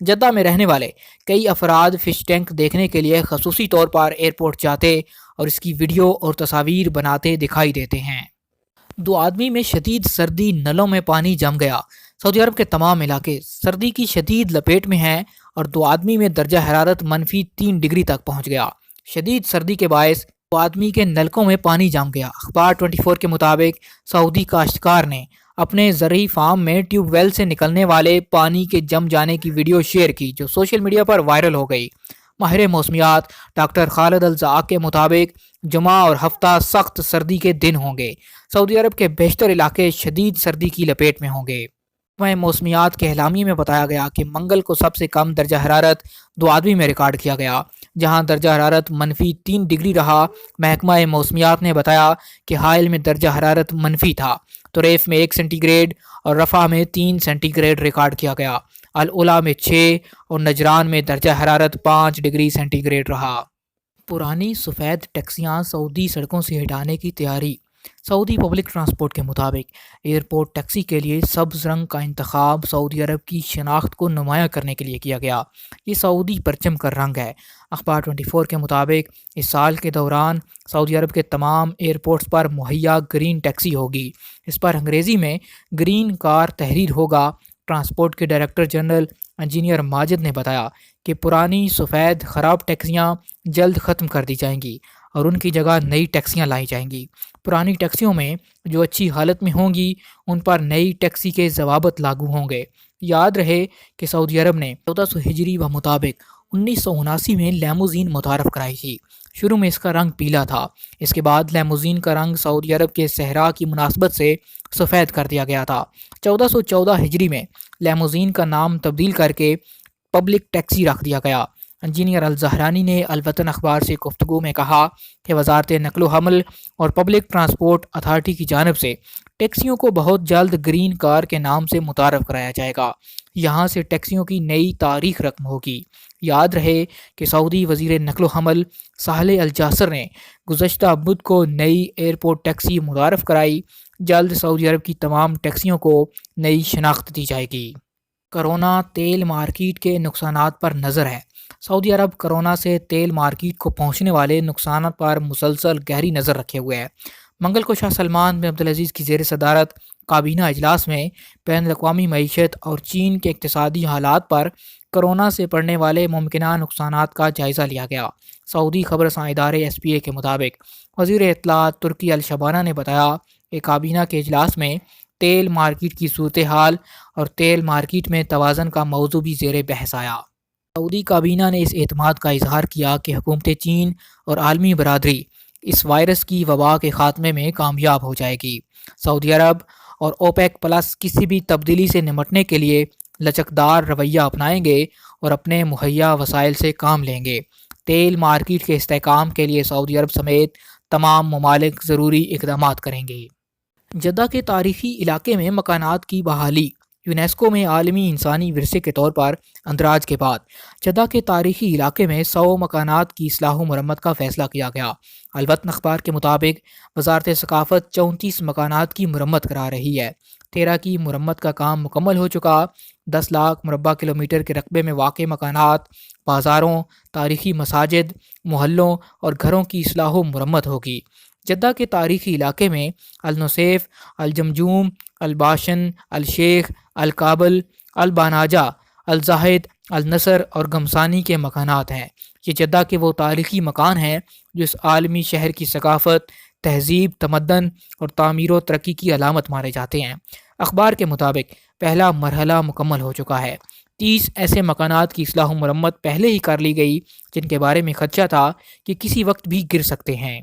Jeddah میں رہنے والے کئی افراد فش ٹینک دیکھنے کے لیے خصوصی طور پر ایئرپورٹ جاتے اور اس کی ویڈیو اور تصاویر بناتے دکھائی دیتے ہیں۔ دو آدمی میں شدید سردی، نلوں میں پانی جم گیا۔ سعودی عرب کے تمام علاقے سردی کی شدید لپیٹ میں ہیں اور دو آدمی میں درجہ حرارت -3 ڈگری تک پہنچ گیا۔ شدید سردی کے باعث دو آدمی کے نلکوں میں پانی جم گیا۔ اخبار 24 کے مطابق سعودی کاشتکار نے اپنے زرعی فارم میں ٹیوب ویل سے نکلنے والے پانی کے جم جانے کی ویڈیو شیئر کی، جو سوشل میڈیا پر وائرل ہو گئی۔ ماہر موسمیات ڈاکٹر خالد الزاق کے مطابق جمعہ اور ہفتہ سخت سردی کے دن ہوں گے۔ سعودی عرب کے بیشتر علاقے شدید سردی کی لپیٹ میں ہوں گے۔ موسمیات کے اعلامیے میں بتایا گیا کہ منگل کو سب سے کم درجہ حرارت دو آدمی میں ریکارڈ کیا گیا، جہاں درجہ حرارت -3 ڈگری رہا۔ محکمہ موسمیات نے بتایا کہ حائل میں درجہ حرارت منفی تھا، طریف میں 1 سینٹی گریڈ اور رفح میں 3 سینٹی گریڈ ریکارڈ کیا گیا۔ العلا میں 6 اور نجران میں درجہ حرارت 5 ڈگری سینٹی گریڈ رہا۔ پرانی سفید ٹیکسیاں سعودی سڑکوں سے ہٹانے کی تیاری۔ سعودی پبلک ٹرانسپورٹ کے مطابق ایئرپورٹ ٹیکسی کے لیے سبز رنگ کا انتخاب سعودی عرب کی شناخت کو نمایاں کرنے کے لیے کیا گیا۔ یہ سعودی پرچم کا رنگ ہے۔ اخبار 24 کے مطابق اس سال کے دوران سعودی عرب کے تمام ایئرپورٹس پر مہیا گرین ٹیکسی ہوگی۔ اس پر انگریزی میں گرین کار تحریر ہوگا۔ ٹرانسپورٹ کے ڈائریکٹر جنرل انجینئر ماجد نے بتایا کہ پرانی سفید خراب ٹیکسیاں جلد ختم کر دی جائیں گی اور ان کی جگہ نئی ٹیکسیاں لائی جائیں گی۔ پرانی ٹیکسیوں میں جو اچھی حالت میں ہوں گی ان پر نئی ٹیکسی کے ضوابط لاگو ہوں گے۔ یاد رہے کہ سعودی عرب نے 1400 ہجری و مطابق 1979 میں لیموزین متعارف کرائی تھی۔ شروع میں اس کا رنگ پیلا تھا، اس کے بعد لیموزین کا رنگ سعودی عرب کے صحرا کی مناسبت سے سفید کر دیا گیا تھا۔ 1414 ہجری میں لیموزین کا نام تبدیل کر کے پبلک ٹیکسی رکھ دیا گیا۔ انجینئر الزہرانی نے الوطن اخبار سے گفتگو میں کہا کہ وزارت نقل و حمل اور پبلک ٹرانسپورٹ اتھارٹی کی جانب سے ٹیکسیوں کو بہت جلد گرین کار کے نام سے متعارف کرایا جائے گا۔ یہاں سے ٹیکسیوں کی نئی تاریخ رقم ہوگی۔ یاد رہے کہ سعودی وزیر نقل و حمل صالح الجاسر نے گزشتہ بدھ کو نئی ایئرپورٹ ٹیکسی متعارف کرائی۔ جلد سعودی عرب کی تمام ٹیکسیوں کو نئی شناخت دی جائے گی۔ کرونا تیل مارکیٹ کے نقصانات پر نظر ہے۔ سعودی عرب کرونا سے تیل مارکیٹ کو پہنچنے والے نقصانات پر مسلسل گہری نظر رکھے ہوئے ہے۔ منگل کو شاہ سلمان بن عبدالعزیز کی زیر صدارت کابینہ اجلاس میں بین الاقوامی معیشت اور چین کے اقتصادی حالات پر کرونا سے پڑنے والے ممکنہ نقصانات کا جائزہ لیا گیا۔ سعودی خبر رساں ادارے SPA کے مطابق وزیر اطلاعات ترکی الشبانہ نے بتایا کہ کابینہ کے اجلاس میں تیل مارکیٹ کی صورتحال اور تیل مارکیٹ میں توازن کا موضوع بھی زیر بحث آیا۔ سعودی کابینہ نے اس اعتماد کا اظہار کیا کہ حکومت چین اور عالمی برادری اس وائرس کی وبا کے خاتمے میں کامیاب ہو جائے گی۔ سعودی عرب اور OPEC پلس کسی بھی تبدیلی سے نمٹنے کے لیے لچکدار رویہ اپنائیں گے اور اپنے مہیا وسائل سے کام لیں گے۔ تیل مارکیٹ کے استحکام کے لیے سعودی عرب سمیت تمام ممالک ضروری اقدامات کریں گے۔ جدہ کے تاریخی علاقے میں مکانات کی بحالی۔ یونیسکو میں عالمی انسانی ورثے کے طور پر اندراج کے بعد جدہ کے تاریخی علاقے میں 100 مکانات کی اصلاح و مرمت کا فیصلہ کیا گیا۔ الوطن اخبار کے مطابق وزارت ثقافت 34 مکانات کی مرمت کرا رہی ہے۔ 13 کی مرمت کا کام مکمل ہو چکا۔ 10 لاکھ مربع کلومیٹر کے رقبے میں واقع مکانات، بازاروں، تاریخی مساجد، محلوں اور گھروں کی اصلاح و مرمت ہوگی۔ جدہ کے تاریخی علاقے میں النصیف، الجمجوم، الباشن، الشیخ، الکابل، الباناجہ، الزاہد، النصر اور گمسانی کے مکانات ہیں۔ یہ جدہ کے وہ تاریخی مکان ہیں جو اس عالمی شہر کی ثقافت، تہذیب، تمدن اور تعمیر و ترقی کی علامت مانے جاتے ہیں۔ اخبار کے مطابق پہلا مرحلہ مکمل ہو چکا ہے۔ 30 ایسے مکانات کی اصلاح و مرمت پہلے ہی کر لی گئی جن کے بارے میں خدشہ تھا کہ کسی وقت بھی گر سکتے ہیں۔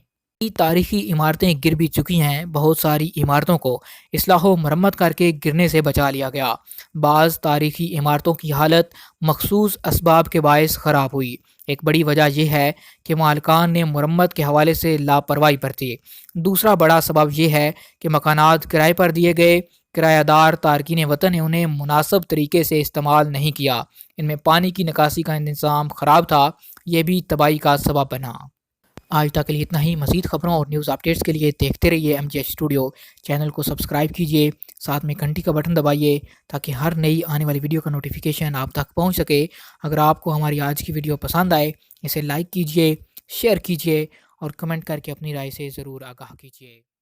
تاریخی عمارتیں گر بھی چکی ہیں۔ بہت ساری عمارتوں کو اصلاح و مرمت کر کے گرنے سے بچا لیا گیا۔ بعض تاریخی عمارتوں کی حالت مخصوص اسباب کے باعث خراب ہوئی۔ ایک بڑی وجہ یہ ہے کہ مالکان نے مرمت کے حوالے سے لاپرواہی برتی۔ دوسرا بڑا سبب یہ ہے کہ مکانات کرائے پر دیے گئے، کرایہ دار تارکین وطن نے انہیں مناسب طریقے سے استعمال نہیں کیا۔ ان میں پانی کی نکاسی کا انتظام خراب تھا، یہ بھی تباہی کا سبب بنا۔ آج تک کے لیے اتنا ہی۔ مزید خبروں اور نیوز اپڈیٹس کے لیے دیکھتے رہیے M G H studio. Channel کو سبسکرائب کیجیے، ساتھ میں گھنٹی کا بٹن دبائیے تاکہ ہر نئی آنے والی ویڈیو کا نوٹیفیکیشن آپ تک پہنچ سکے۔ اگر آپ کو ہماری آج کی ویڈیو پسند آئے اسے لائک کیجیے، شیئر کیجیے اور کمنٹ کر کے اپنی رائے سے ضرور آگاہ کیجیے۔